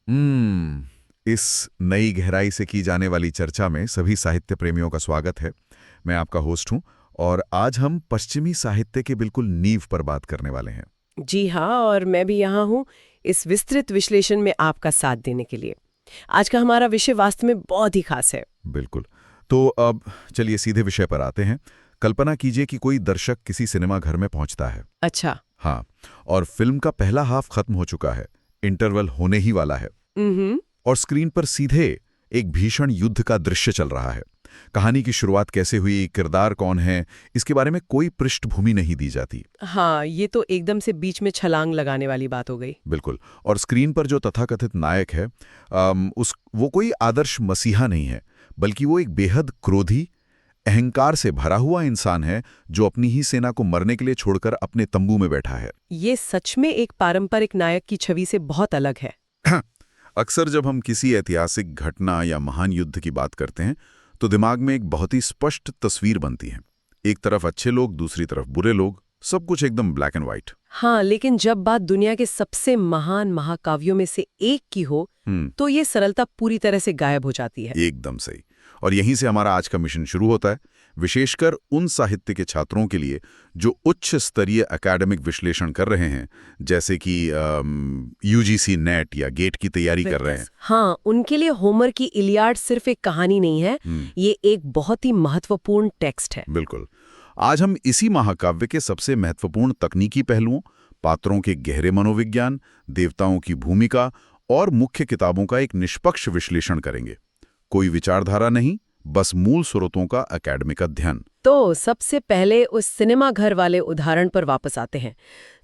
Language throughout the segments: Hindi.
इस नई गहराई से की जाने वाली चर्चा में सभी साहित्य प्रेमियों का स्वागत है। मैं आपका होस्ट हूं और आज हम पश्चिमी साहित्य के बिल्कुल नींव पर बात करने वाले हैं। जी हाँ, और मैं भी यहाँ हूँ इस विस्तृत विश्लेषण में आपका साथ देने के लिए। आज का हमारा विषय वास्तव में बहुत ही खास है। बिल्कुल। तो अब चलिए सीधे विषय पर आते हैं। कल्पना कीजिए कि कोई दर्शक किसी सिनेमा घर में पहुंचता है। अच्छा। हाँ, और फिल्म का पहला हाफ खत्म हो चुका है, इंटरवल होने ही वाला है और स्क्रीन पर सीधे एक भीषण युद्ध का दृश्य चल रहा है। कहानी की शुरुआत कैसे हुई, किरदार कौन है, इसके बारे में कोई पृष्ठभूमि नहीं दी जाती। हाँ, ये तो एकदम से बीच में छलांग लगाने वाली बात हो गई। बिल्कुल। और स्क्रीन पर जो तथाकथित नायक है वो कोई आदर्श मसीहा नहीं है, बल्कि वो एक बेहद क्रोधी, अहंकार से भरा हुआ इंसान है जो अपनी ही सेना को मरने के लिए छोड़कर अपने तंबू में बैठा है। ये सच में एक पारंपरिक नायक की छवि से बहुत अलग है। अक्सर जब हम किसी ऐतिहासिक घटना या महान युद्ध की बात करते हैं तो दिमाग में एक बहुत ही स्पष्ट तस्वीर बनती है। एक तरफ अच्छे लोग, दूसरी तरफ बुरे लोग, सब कुछ एकदम ब्लैक एंड व्हाइट। हाँ, लेकिन जब बात दुनिया के सबसे महान महाकाव्यों में से एक की हो तो ये सरलता पूरी तरह से गायब हो जाती है। एकदम सही। और यहीं से हमारा आज का मिशन शुरू होता है, विशेषकर उन साहित्य के छात्रों के लिए जो उच्च स्तरीय एकेडमिक विश्लेषण कर रहे हैं, जैसे कि यूजीसी नेट या गेट की तैयारी कर रहे हैं। हाँ, उनके लिए होमर की इलियाड सिर्फ एक कहानी नहीं है, ये एक बहुत ही महत्वपूर्ण टेक्स्ट है। बिल्कुल। आज हम इसी महाकाव्य के सबसे महत्वपूर्ण तकनीकी पहलुओं, पात्रों के गहरे मनोविज्ञान, देवताओं की भूमिका और मुख्य किताबों का एक निष्पक्ष विश्लेषण करेंगे। कोई विचारधारा नहीं, बस मूल स्रोतों का एकेडमिक अध्ययन। तो सबसे पहले उस सिनेमा घर वाले उदाहरण पर वापस आते हैं।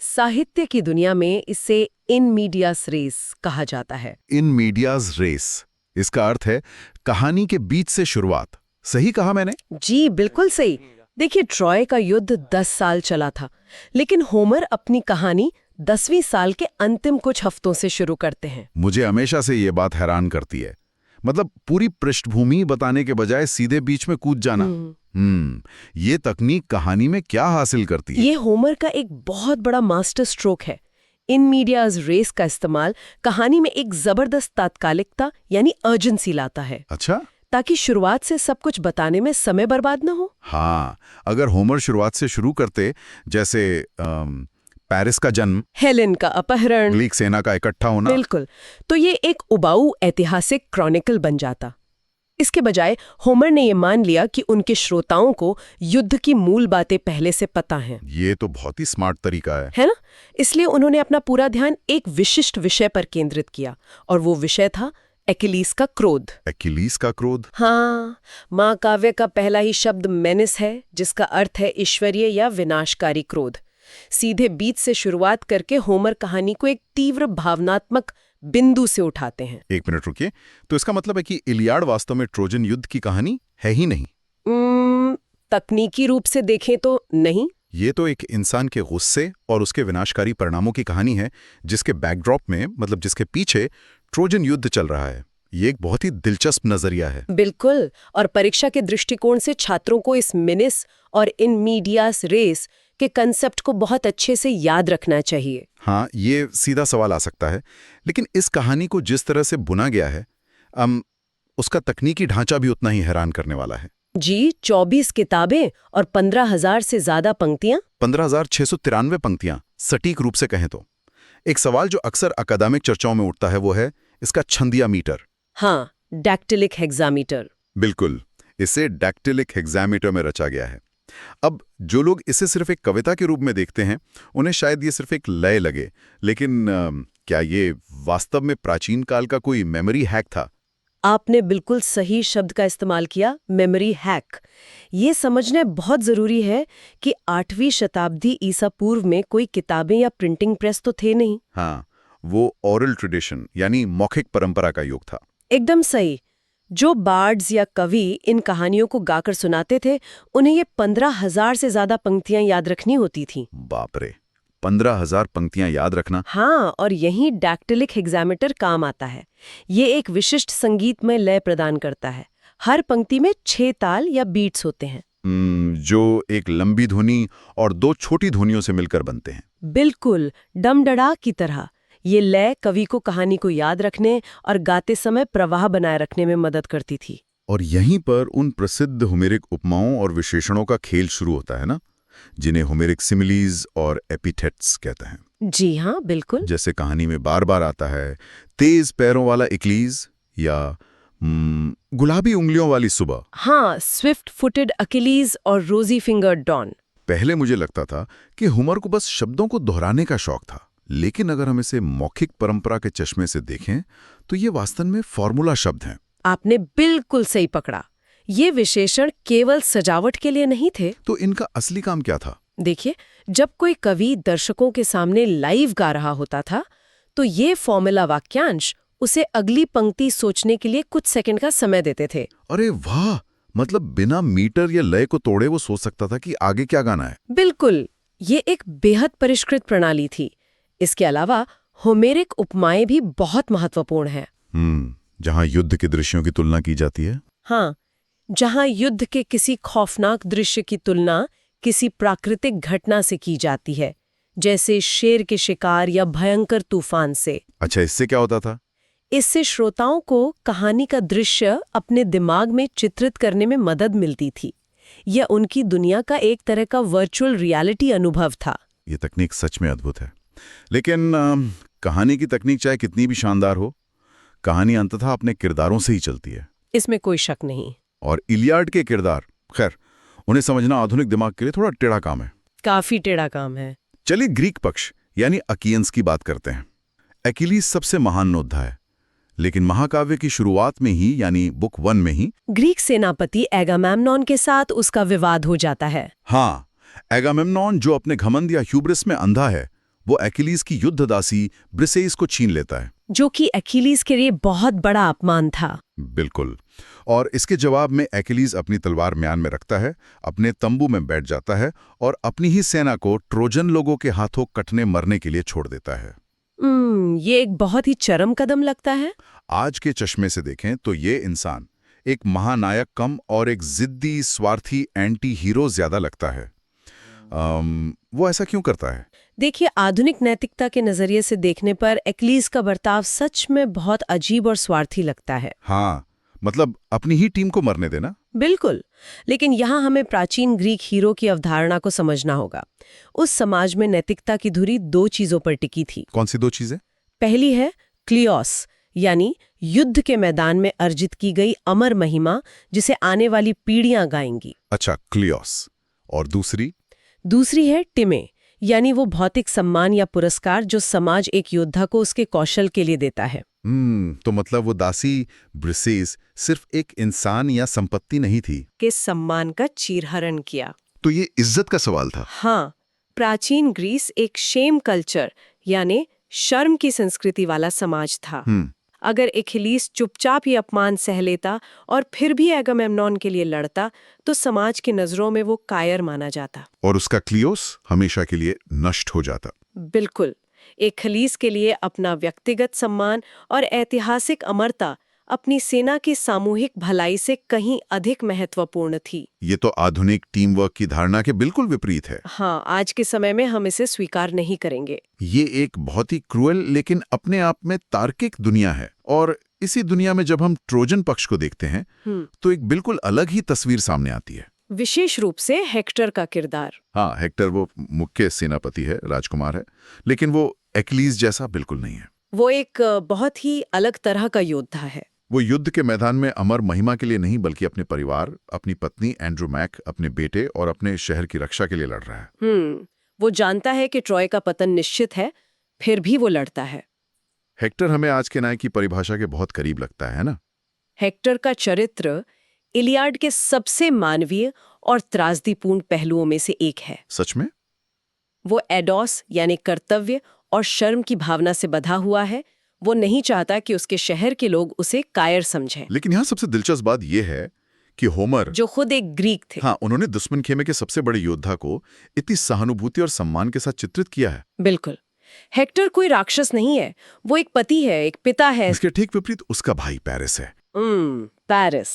साहित्य की दुनिया में इसे इन मीडियास रेस कहा जाता है। इन मीडियाज रेस, इसका अर्थ है कहानी के बीच से शुरुआत। सही कहा मैंने? जी बिल्कुल सही। देखिए, ट्रॉय का युद्ध 10 साल चला था, लेकिन होमर अपनी कहानी 10वीं साल के अंतिम कुछ हफ्तों से शुरू करते हैं। मुझे हमेशा से ये बात हैरान करती है। मतलब पूरी पृष्ठभूमि बताने के बजाय सीधे बीच में कूद जाना। ये तकनीक कहानी में क्या हासिल करती है? ये होमर का एक बहुत बड़ा मास्टर स्ट्रोक है। इन मीडियाज रेस का इस्तेमाल कहानी में एक जबरदस्त तात्कालिकता यानी अर्जेंसी लाता है। अच्छा। ताकि शुरुआत से सब कुछ बताने में समय बर्बाद न हो। हाँ, अगर होमर शुरुआत से शुरू करते, जैसे पेरिस का जन्म, हेलेन का अपहरण, ग्रीक सेना का इकट्ठा होना, बिल्कुल, तो ये एक उबाऊ ऐतिहासिक क्रॉनिकल बन जाता। इसके बजाय होमर ने ये मान लिया कि उनके श्रोताओं को युद्ध की मूल बातें पहले से पता हैं। ये तो बहुत ही स्मार्ट तरीका है ना? इसलिए उन्होंने अपना पूरा ध्यान एक विशिष्ट विषय पर केंद्रित किया, और वो विषय था एक्किलीज का क्रोध। एक्किलीज का क्रोध? हाँ, महाकाव्य का पहला ही शब्द मेनिस है, जिसका अर्थ है ईश्वरीय या विनाशकारी क्रोध। सीधे बीच से शुरुआत करके होमर कहानी को एक तीव्र भावनात्मक बिंदु से उठाते हैं। एक मिनट रुकिए, तो इसका मतलब है कि इलियाड वास्तव में ट्रोजन युद्ध की कहानी है ही नहीं? तकनीकी रूप से देखें तो नहीं। ये तो एक इंसान के गुस्से और उसके विनाशकारी परिणामों की कहानी है, जिसके बैकड्रॉप में, मतलब जिसके पीछे ट्रोजन युद्ध चल रहा है। ये एक बहुत ही दिलचस्प नजरिया है। बिल्कुल, और परीक्षा के दृष्टिकोण से छात्रों को इस मिनिस और इन मीडियास रेस के कंसेप्ट को बहुत अच्छे से याद रखना चाहिए। हाँ, ये सीधा सवाल आ सकता है, लेकिन इस कहानी को जिस तरह से बुना गया है, उसका तकनीकी ढांचा भी उतना ही हैरान करने वाला है। जी, 24 किताबें और 15,000 से ज्यादा पंक्तियां। 15,693 पंक्तियां, सटीक रूप से कहें तो। एक सवाल जो अक्सर अकादमिक चर्चाओं में उठता है वो है इसका छंदिया मीटर। हाँ, डैक्टिलिक हेक्सामीटर। बिल्कुल, इसे डैक्टिलिक हेक्सामीटर में रचा गया है। अब जो लोग इसे सिर्फ एक कविता के रूप में देखते हैं, उन्हें शायद ये सिर्फ एक लय लगे, लेकिन क्या ये वास्तव में प्राचीन काल का कोई मेमोरी हैक था? आपने बिल्कुल सही शब्द का इस्तेमाल किया, मेमोरी हैक। ये समझना बहुत जरूरी है कि 8वीं शताब्दी ईसा पूर्व में कोई किताबें या प्रिंटिंग प्रेस तो थे नहीं। हाँ, वो ओरल ट्रेडिशन यानी मौखिक परंपरा का युग था। एकदम सही। जो बार्ड्स या कवि इन कहानियों को गाकर सुनाते थे, उन्हें ये 15,000 से ज्यादा पंक्तियां याद रखनी होती थी। बाप रे, 15,000 पंक्तियां याद रखना। हाँ, और यही डैक्टिलिक हेक्सामीटर काम आता है। ये एक विशिष्ट संगीतमय लय प्रदान करता है। हर पंक्ति में 6 ताल या बीट्स होते हैं, जो एक लंबी ध्वनि और 2 छोटी ध्वनियों से मिलकर बनते हैं। बिल्कुल डमडड़ा की तरह। ये लय कवि को कहानी को याद रखने और गाते समय प्रवाह बनाए रखने में मदद करती थी। और यहीं पर उन प्रसिद्ध होमेरिक उपमाओं और विशेषणों का खेल शुरू होता है ना, जिन्हें होमेरिक सिमिलीज और एपिथेट्स कहते हैं। जी हाँ, बिल्कुल। जैसे कहानी में बार बार आता है तेज पैरों वाला इक्लीज या गुलाबी उंगलियों वाली सुबह। हाँ, स्विफ्ट फुटेड अकिलीज और रोजी फिंगर्ड डॉन। पहले मुझे लगता था कि होमर को बस शब्दों को दोहराने का शौक था, लेकिन अगर हम इसे मौखिक परंपरा के चश्मे से देखें तो ये वास्तव में फॉर्मूला शब्द हैं। आपने बिल्कुल सही पकड़ा। ये विशेषण केवल सजावट के लिए नहीं थे। तो इनका असली काम क्या था? देखिए, जब कोई कवि दर्शकों के सामने लाइव गा रहा होता था तो ये फॉर्मूला वाक्यांश उसे अगली पंक्ति सोचने के लिए कुछ सेकंड का समय देते थे। अरे वाह, मतलब बिना मीटर या लय को तोड़े वो सोच सकता था कि आगे क्या गाना है। बिल्कुल, ये एक बेहद परिष्कृत प्रणाली थी। इसके अलावा होमेरिक उपमाएं भी बहुत महत्वपूर्ण हैं। जहां युद्ध के दृश्यों की तुलना की जाती है। हाँ, जहां युद्ध के किसी खौफनाक दृश्य की तुलना किसी प्राकृतिक घटना से की जाती है, जैसे शेर के शिकार या भयंकर तूफान से। अच्छा, इससे क्या होता था? इससे श्रोताओं को कहानी का दृश्य अपने दिमाग में चित्रित करने में मदद मिलती थी। यह उनकी दुनिया का एक तरह का वर्चुअल रियलिटी अनुभव था। ये तकनीक सच में अद्भुत है। लेकिन कहानी की तकनीक चाहे कितनी भी शानदार हो, कहानी अंततः अपने किरदारों से ही चलती है। इसमें कोई शक नहीं। और इलियाड के किरदार, खैर, उन्हें समझना आधुनिक दिमाग के लिए थोड़ा टेढ़ा काम है। काफी टेढ़ा काम है। चलिए ग्रीक पक्ष यानी अकियंस की बात करते हैं। अकिलीज सबसे महान योद्धा है, लेकिन महाकाव्य की शुरुआत में ही यानी बुक 1 में ही ग्रीक सेनापति एगामेम्नॉन के साथ उसका विवाद हो जाता है। हाँ, एगामेम्नॉन जो अपने घमंड या ह्यूब्रिस में अंधा है, वो अकिलीज की युद्धदासी ब्रिसेइस को छीन लेता है, जो कि अकिलीज के लिए बहुत बड़ा अपमान था। बिल्कुल। और इसके जवाब में अकिलीज अपनी तलवार म्यान में रखता है, अपने तंबू में बैठ जाता है और अपनी ही सेना को ट्रोजन लोगों के हाथों कटने मरने के लिए छोड़ देता है। ये एक बहुत ही चरम कदम लगता है। आज के चश्मे से देखें तो ये इंसान एक महानायक कम और एक जिद्दी स्वार्थी एंटी हीरो ज्यादा लगता है। वो ऐसा क्यों करता है? देखिए, आधुनिक नैतिकता के नजरिए से देखने पर अकिलीज का बर्ताव सच में बहुत अजीब और स्वार्थी लगता है। हाँ, मतलब अपनी ही टीम को मरने देना। बिल्कुल, लेकिन यहाँ हमें प्राचीन ग्रीक हीरो की अवधारणा को समझना होगा। उस समाज में नैतिकता की धुरी 2 चीजों पर टिकी थी। कौन सी 2 चीजें? पहली है क्लियोस, यानी युद्ध के मैदान में अर्जित की गई अमर महिमा, जिसे आने वाली पीढ़ियां गाएंगी। अच्छा, क्लियोस। और दूसरी है टिमे, यानी वो भौतिक सम्मान या पुरस्कार जो समाज एक योद्धा को उसके कौशल के लिए देता है। तो मतलब वो दासी ब्रिसेइस सिर्फ एक इंसान या संपत्ति नहीं थी, के सम्मान का चीरहरण किया। तो ये इज्जत का सवाल था। हाँ, प्राचीन ग्रीस एक शेम कल्चर यानी शर्म की संस्कृति वाला समाज था। अगर अकिलीज चुपचाप ये अपमान सह लेता और फिर भी एगामेम्नॉन के लिए लड़ता तो समाज की नजरों में वो कायर माना जाता और उसका क्लियोस हमेशा के लिए नष्ट हो जाता। बिल्कुल, अकिलीज के लिए अपना व्यक्तिगत सम्मान और ऐतिहासिक अमरता अपनी सेना की सामूहिक भलाई से कहीं अधिक महत्वपूर्ण थी। ये तो आधुनिक टीम वर्क की धारणा के बिल्कुल विपरीत है। हाँ, आज के समय में हम इसे स्वीकार नहीं करेंगे। ये एक बहुत ही क्रूएल लेकिन अपने आप में तार्किक दुनिया है। और इसी दुनिया में जब हम ट्रोजन पक्ष को देखते हैं तो एक बिल्कुल अलग ही तस्वीर सामने आती है। विशेष रूप से हेक्टर का किरदार। हाँ, हेक्टर वो मुख्य सेनापति है, राजकुमार है, लेकिन वो अकिलीज जैसा बिल्कुल नहीं है। वो एक बहुत ही अलग तरह का योद्धा है। वो युद्ध के मैदान में अमर महिमा के लिए नहीं बल्कि अपने परिवार, अपनी पत्नी एंड्रोमैक, अपने बेटे और अपने शहर की रक्षा के लिए लड़ रहा है। वो जानता है कि ट्रॉय का पतन निश्चित है, फिर भी वो लड़ता है। हेक्टर हमें आज के नायक की परिभाषा के बहुत करीब लगता है ना? हेक्टर का चरित्र इलियाड के सबसे मानवीय और त्रासदीपूर्ण पहलुओं में से एक है। सच में? वो एडोस यानी कर्तव्य और शर्म की भावना से बंधा हुआ है। वो नहीं चाहता कि उसके शहर के लोग उसे कायर समझें। लेकिन यहाँ सबसे दिलचस्प बात यह है कि होमर, जो खुद एक ग्रीक थे, हाँ, उन्होंने दुश्मन खेमे के सबसे बड़े योद्धा को इतनी सहानुभूति और सम्मान के साथ चित्रित किया है। बिल्कुल, हेक्टर कोई राक्षस नहीं है, वो एक पति है, एक पिता है। इसके ठीक विपरीत उसका भाई पेरिस है। पेरिस,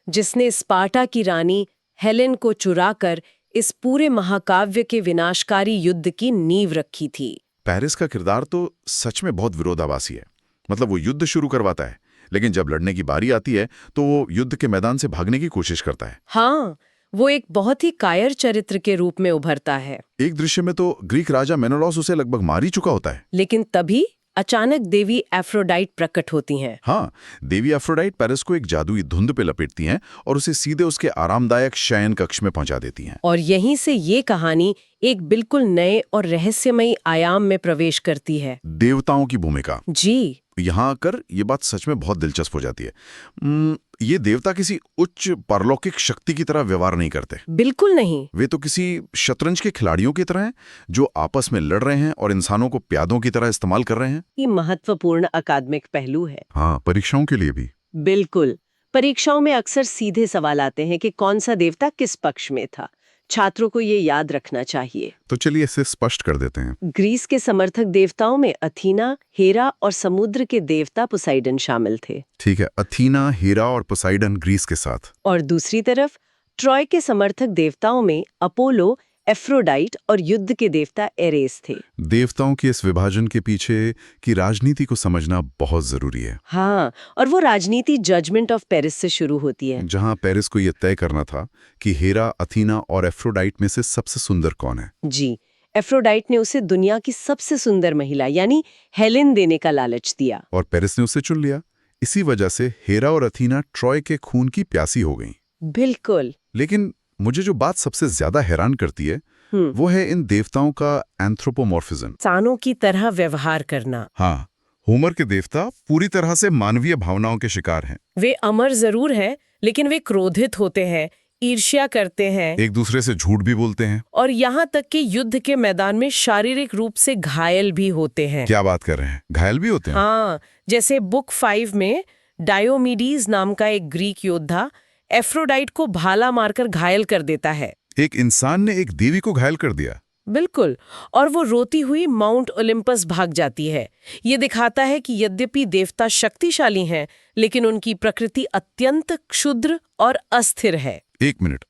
जिसने स्पार्टा की रानी हेलेन को चुराकर इस पूरे महाकाव्य के विनाशकारी युद्ध की नींव रखी थी। पेरिस का किरदार तो सच में बहुत विरोधाभासी है। मतलब वो युद्ध शुरू करवाता है, लेकिन जब लड़ने की बारी आती है तो वो युद्ध के मैदान से भागने की कोशिश करता है। हाँ, वो एक बहुत ही कायर चरित्र के रूप में उभरता है। एक दृश्य में तो ग्रीक राजा मेनोलॉस उसे लगभग मार ही चुका होता है। लेकिन तभी अचानक देवी एफ्रोडाइट प्रकट होती हैं। हाँ, देवी एफ्रोडाइट पेरिस को एक जादुई धुंध पे लपेटती हैं और उसे सीधे उसके आरामदायक शयन कक्ष में पहुंचा देती हैं। और यहीं से ये कहानी एक बिल्कुल नए और रहस्यमयी आयाम में प्रवेश करती है। देवताओं की भूमिका। जी, यहाँ आकर ये बात सच में बहुत दिलचस्प हो जाती है। ये देवता किसी उच्च पारलौकिक शक्ति की तरह व्यवहार नहीं करते। बिल्कुल नहीं। वे तो किसी शतरंज के खिलाड़ियों की तरह हैं, जो आपस में लड़ रहे हैं और इंसानों को प्यादों की तरह इस्तेमाल कर रहे हैं। ये महत्वपूर्ण अकादमिक पहलू है। हाँ, परीक्षाओं के लिए भी। बिल्कुल। परीक्षाओं में अक्सर सीधे सवाल आते हैं कि कौन सा देवता किस पक्ष में था। छात्रों को ये याद रखना चाहिए। तो चलिए इसे स्पष्ट कर देते हैं। ग्रीस के समर्थक देवताओं में अथीना, हेरा और समुद्र के देवता पोसाइडन शामिल थे। ठीक है, अथीना, हेरा और पोसाइडन ग्रीस के साथ। और दूसरी तरफ ट्रॉय के समर्थक देवताओं में अपोलो, एफ्रोडाइट और युद्ध के देवता एरेस थे। देवताओं के इस विभाजन के पीछे की राजनीति को समझना बहुत जरूरी है। हाँ, और वो राजनीति जजमेंट ऑफ पेरिस से शुरू होती है। जहां पेरिस को यह तय करना था कि हेरा, अथीना और एफ्रोडाइट में से सबसे सुंदर कौन है। जी, एफ्रोडाइट ने उसे दुनिया की सबसे सुंदर महिला यानी हेलेन देने का लालच दिया। और पेरिस ने उसे चुन लिया। इसी वजह से हेरा और अथीना ट्रॉय के खून की प्यासी हो गईं। बिल्कुल। लेकिन मुझे जो बात सबसे ज्यादा हैरान करती है वो है इन देवताओं का एंथ्रोपोमॉर्फिज्म। इंसानों की तरह व्यवहार करना। हाँ, होमर के देवता पूरी तरह से मानवीय भावनाओं के शिकार हैं। वे अमर जरूर हैं, लेकिन वे क्रोधित होते हैं, ईर्ष्या करते हैं, एक दूसरे से झूठ भी बोलते हैं और यहाँ तक कि युद्ध के मैदान में शारीरिक रूप से घायल भी होते हैं। क्या बात कर रहे हैं, घायल भी होते हैं? हाँ, जैसे बुक 5 में डायोमीडीज नाम का एक ग्रीक योद्धा एफ्रोडाइट को भाला मारकर घायल कर देता है। एक इंसान ने एक देवी को घायल कर दिया। बिल्कुल, और वो रोती हुई माउंट ओलिम्पस भाग जाती है। ये दिखाता है कि यद्यपि देवता शक्तिशाली हैं, लेकिन उनकी प्रकृति अत्यंत क्षुद्र और अस्थिर है। एक मिनट,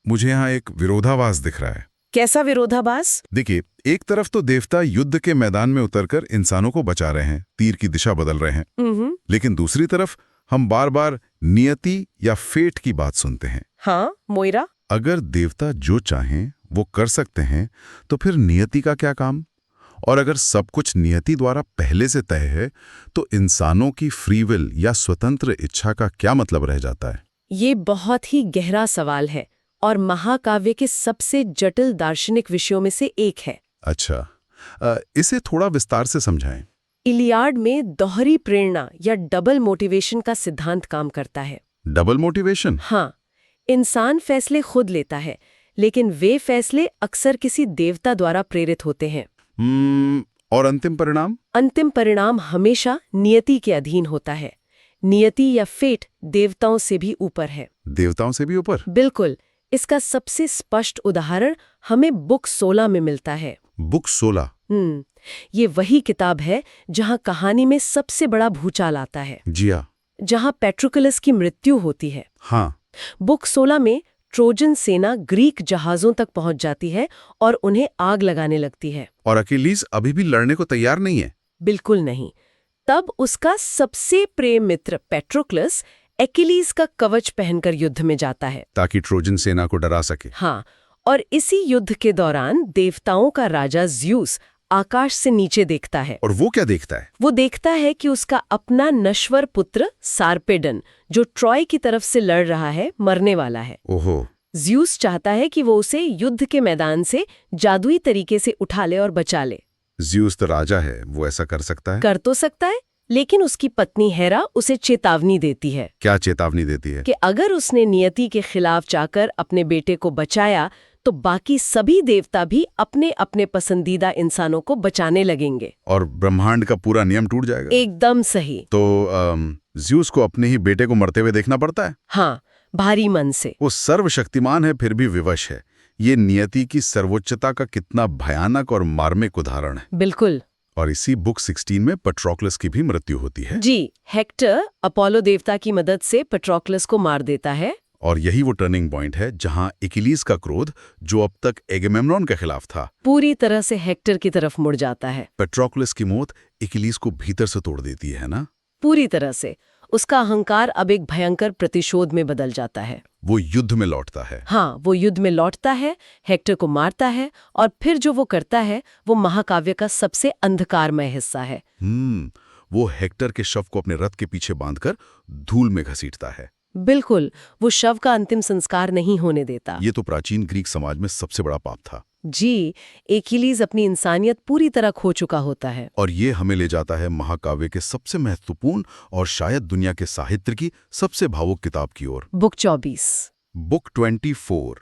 मुझे यहाँ एक विरोधाभास दिख रहा है। कैसा विरोधाभास? देखिए, एक तरफ तो देवता युद्ध के मैदान में उतरकर इंसानों को बचा रहे हैं, तीर की दिशा बदल रहे हैं, लेकिन दूसरी तरफ हम बार बार नियति या फेट की बात सुनते हैं। हाँ, मोइरा। अगर देवता जो चाहें वो कर सकते हैं, तो फिर नियति का क्या काम? और अगर सब कुछ नियति द्वारा पहले से तय है, तो इंसानों की फ्री विल या स्वतंत्र इच्छा का क्या मतलब रह जाता है? ये बहुत ही गहरा सवाल है और महाकाव्य के सबसे जटिल दार्शनिक विषयों में से एक है। अच्छा, इसे थोड़ा विस्तार से समझाएं। इलियाड में दोहरी प्रेरणा या डबल मोटिवेशन का सिद्धांत काम करता है। Double motivation? हाँ, इंसान फैसले खुद लेता है, लेकिन वे फैसले अक्सर किसी देवता द्वारा प्रेरित होते हैं। और अंतिम परिणाम? अंतिम परिणाम हमेशा नियति के अधीन होता है। नियति या फेट देवताओं से भी ऊपर है। देवताओं से भी ऊपर? बिल्कुल। इसका सबसे स्पष्ट उदाहरण हमें बुक 16 में मिलता है। बुक 16? ये वही किताब है जहां कहानी में सबसे बड़ा भूचाल आता है। जी हाँ। जहां पेट्रोक्लस की मृत्यु होती है। हाँ। बुक 16 में ट्रोजन सेना ग्रीक जहाजों तक पहुंच जाती है और उन्हें आग लगाने लगती है। और अकेलीस अभी भी लड़ने को तैयार नहीं है? बिल्कुल नहीं। तब उसका सबसे प्रिय मित्र पेट्रोक्लस अकेलीस का कवच पहनकर युद्ध में जाता है, ताकि ट्रोजन सेना को डरा सके। हाँ, और इसी युद्ध के दौरान देवताओं का राजा ज़्यूस आकाश से नीचे देखता है। और वो क्या देखता है? वो देखता है कि उसका अपना नश्वर पुत्र सार्पेडन, जो ट्रॉय की तरफ से लड़ रहा है, मरने वाला है। ओहो। ज़्यूस चाहता है कि वो उसे युद्ध के मैदान से जादुई तरीके से उठा ले और बचा ले। ज़्यूस तो राजा है, वो ऐसा कर सकता है? कर तो सकता है, लेकिन उसकी पत्नी हेरा उसे चेतावनी देती है। क्या चेतावनी देती है? कि अगर उसने नियति के खिलाफ जाकर अपने बेटे को बचाया, तो बाकी सभी देवता भी अपने अपने पसंदीदा इंसानों को बचाने लगेंगे और ब्रह्मांड का पूरा नियम टूट जाएगा। एकदम सही। तो ज़्यूस को अपने ही बेटे को मरते हुए देखना पड़ता है? हाँ, भारी मन से। वो सर्वशक्तिमान है, फिर भी विवश है। ये नियति की सर्वोच्चता का कितना भयानक और मार्मिक उदाहरण है। बिल्कुल। और इसी बुक 16 में पेट्रोक्लस की भी मृत्यु होती है। जी, हेक्टर अपोलो देवता की मदद से पेट्रोक्लस को मार देता है और यही वो टर्निंग पॉइंट है जहां एकिलीज का क्रोध, जो अब तक एगेमेम्नॉन के खिलाफ था, पूरी तरह से हेक्टर की तरफ मुड़ जाता है। पेट्रोक्लस की मौत एकिलीज को भीतर से तोड़ देती है ना। पूरी तरह से उसका अहंकार अब एक भयंकर प्रतिशोध में बदल जाता है। वो युद्ध में लौटता है। हाँ, वो युद्ध में लौटता है, हेक्टर को मारता है, और फिर जो वो करता है वो महाकाव्य का सबसे अंधकारमय हिस्सा है। वो हेक्टर के शव को अपने रथ के पीछे बांधकर धूल में घसीटता है। बिल्कुल, वो शव का अंतिम संस्कार नहीं होने देता। ये तो प्राचीन ग्रीक समाज में सबसे बड़ा पाप था। जी, एकिलीज अपनी इंसानियत पूरी तरह खो चुका होता है। और ये हमें ले जाता है महाकाव्य के सबसे महत्वपूर्ण और शायद दुनिया के साहित्य की सबसे भावुक किताब की ओर। बुक 24। बुक 24।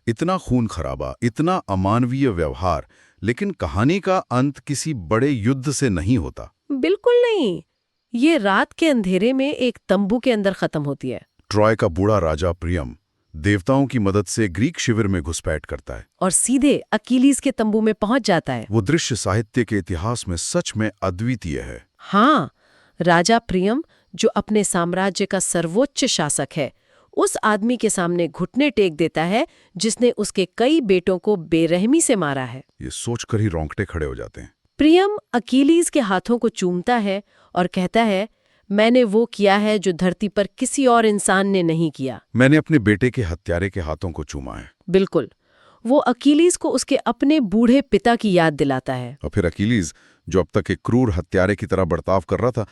इतना खून खराबा, इतना अमानवीय व्यवहार, लेकिन कहानी का अंत किसी बड़े युद्ध से नहीं होता। बिल्कुल नहीं, ये रात के अंधेरे में एक तंबू के अंदर खत्म होती है। ट्रॉय का बूढ़ा राजा प्रियम देवताओं की मदद से ग्रीक शिविर में घुसपैठ करता है और सीधे अकीलीज के तंबू में पहुंच जाता है। वो दृश्य साहित्य के इतिहास में सच में अद्वितीय है। हाँ, राजा प्रियम, जो अपने साम्राज्य का सर्वोच्च शासक है, उस आदमी के सामने घुटने टेक देता है जिसने उसके कई बेटों को बेरहमी से मारा है। ये सोचकर ही रोंगटे खड़े हो जाते हैं। प्रियम अकीलीज के हाथों को चूमता है और कहता है, मैंने वो किया है जो धरती पर किसी और इंसान ने नहीं किया। मैंने अपने बेटे के हत्यारे के हाथों को चूमा है। बिल्कुल, वो अकीलीज को उसके अपने बूढ़े पिता की याद दिलाता है। और फिर अकीलीज, जो अब तक एक क्रूर हत्यारे की तरह बर्ताव कर रहा था,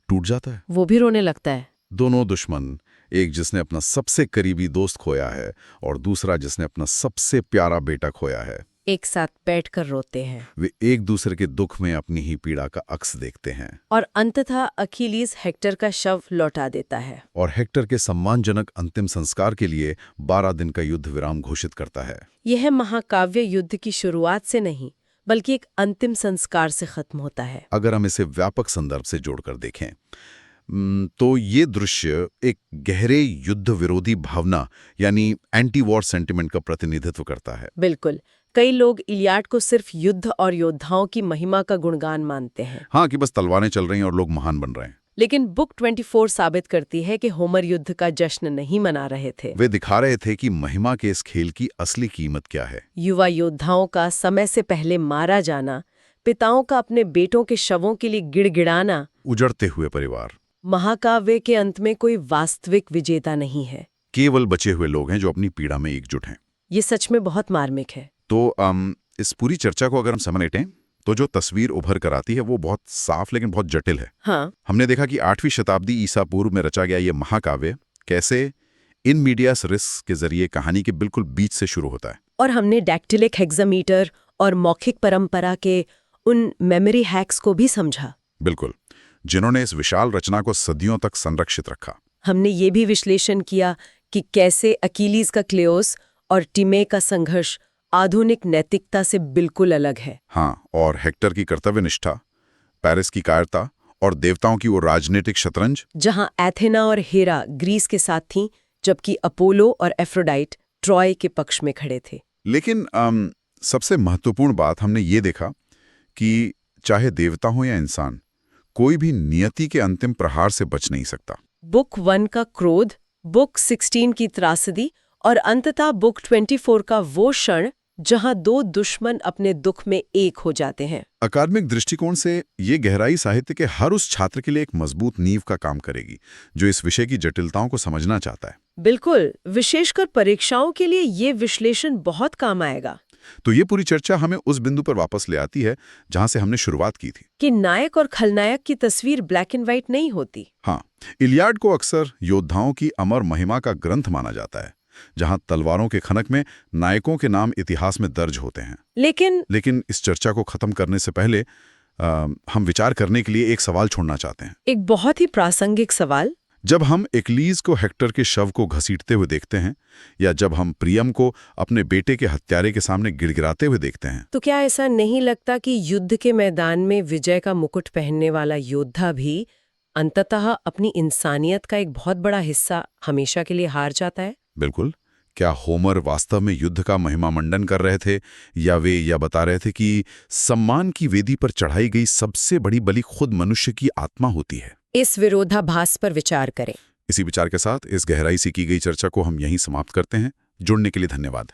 टूट जाता है। वो भी रोने लगता है। दोनों दुश्मन, एक जिसने अपना सबसे करीबी दोस्त खोया है और दूसरा जिसने अपना सबसे प्यारा बेटा खोया है, एक साथ बैठकर रोते हैं। वे एक दूसरे के दुख में अपनी ही पीड़ा का अक्स देखते हैं। और अंततः अकीलीज हेक्टर का शव लौटा देता है और हेक्टर के सम्मानजनक अंतिम संस्कार के लिए 12 दिन का युद्ध विराम घोषित करता है। यह महाकाव्य युद्ध की शुरुआत से नहीं, बल्कि एक अंतिम संस्कार से खत्म होता है। अगर हम इसे व्यापक संदर्भ से जोड़कर देखें तो ये दृश्य एक गहरे युद्ध विरोधी भावना यानी एंटी वॉर सेंटिमेंट का प्रतिनिधित्व करता है। बिल्कुल, कई लोग इलियाड को सिर्फ युद्ध और योद्धाओं की महिमा का गुणगान मानते हैं। हाँ, कि बस तलवारें चल रही हैं और लोग महान बन रहे हैं। लेकिन बुक 24 साबित करती है कि होमर युद्ध का जश्न नहीं मना रहे थे। वे दिखा रहे थे कि महिमा के इस खेल की असली कीमत क्या है। युवा योद्धाओं का समय से पहले मारा जाना, पिताओं का अपने बेटों के शवों के लिए गिड़गिड़ाना, उजड़ते हुए परिवार। महाकाव्य के अंत में कोई वास्तविक विजेता नहीं है, केवल बचे हुए लोग हैं जो अपनी पीड़ा में एकजुट हैं। ये सच में बहुत मार्मिक है। तो इस पूरी चर्चा को अगर हम समेटें तो जो तस्वीर उभर कर आती है वो बहुत साफ लेकिन बहुत जटिल है। हाँ, हमने देखा कि 8वीं शताब्दी ईसा पूर्व में रचा गया ये महाकाव्य कैसे इन मीडियास रिस के जरिए कहानी के बिल्कुल बीच से शुरू होता है। और हमने डैक्टिलिक हेक्सामीटर और मौखिक परंपरा के उन मेमोरी हैक्स को भी समझा। बिल्कुल, जिन्होंने इस विशाल रचना को सदियों तक संरक्षित रखा। हमने ये भी विश्लेषण किया कि कैसे अकीलीज का क्लेओस और टिमे का संघर्ष आधुनिक नैतिकता से बिल्कुल अलग है। हाँ, और हेक्टर की कर्तव्य निष्ठा, पेरिस की कायरता और देवताओं की वो राजनीतिक शतरंज, जहां एथेना और हेरा ग्रीस के साथ थीं, जबकि अपोलो और एफ्रोडाइट ट्रॉय के पक्ष में खड़े थे। लेकिन सबसे महत्वपूर्ण बात हमने ये देखा कि चाहे देवता हो या इंसान, कोई भी नियति के अंतिम प्रहार से बच नहीं सकता। बुक 1 का क्रोध, बुक 16 की त्रासदी और अंततः बुक 24 का वो क्षण जहां दो दुश्मन अपने दुख में एक हो जाते हैं। अकादमिक दृष्टिकोण से ये गहराई साहित्य के हर उस छात्र के लिए एक मजबूत नींव का काम करेगी जो इस विषय की जटिलताओं को समझना चाहता है। बिल्कुल, विशेषकर परीक्षाओं के लिए ये विश्लेषण बहुत काम आएगा। तो ये पूरी चर्चा हमें उस बिंदु पर वापस ले आती है जहां से हमने शुरुआत की थी कि नायक और खलनायक की तस्वीर ब्लैक एंड व्हाइट नहीं होती। हाँ, इलियाड को अक्सर योद्धाओं की अमर महिमा का ग्रंथ माना जाता है, जहां तलवारों के खनक में नायकों के नाम इतिहास में दर्ज होते हैं। लेकिन इस चर्चा को खत्म करने से पहले हम विचार करने के लिए एक सवाल छोड़ना चाहते हैं। एक बहुत ही प्रासंगिक सवाल। जब हम एक्लीज को हेक्टर के शव को घसीटते हुए देखते हैं या जब हम प्रियम को अपने बेटे के हत्यारे के सामने गिड़गिड़ाते हुए देखते हैं, तो क्या ऐसा नहीं लगता कि युद्ध के मैदान में विजय का मुकुट पहनने वाला योद्धा भी अंततः अपनी इंसानियत का एक बहुत बड़ा हिस्सा हमेशा के लिए हार जाता है? बिल्कुल। क्या होमर वास्तव में युद्ध का महिमा मंडन कर रहे थे या वे यह बता रहे थे कि सम्मान की वेदी पर चढ़ाई गई सबसे बड़ी बलि खुद मनुष्य की आत्मा होती है? इस विरोधाभास पर विचार करें। इसी विचार के साथ इस गहराई से की गई चर्चा को हम यहीं समाप्त करते हैं। जुड़ने के लिए धन्यवाद।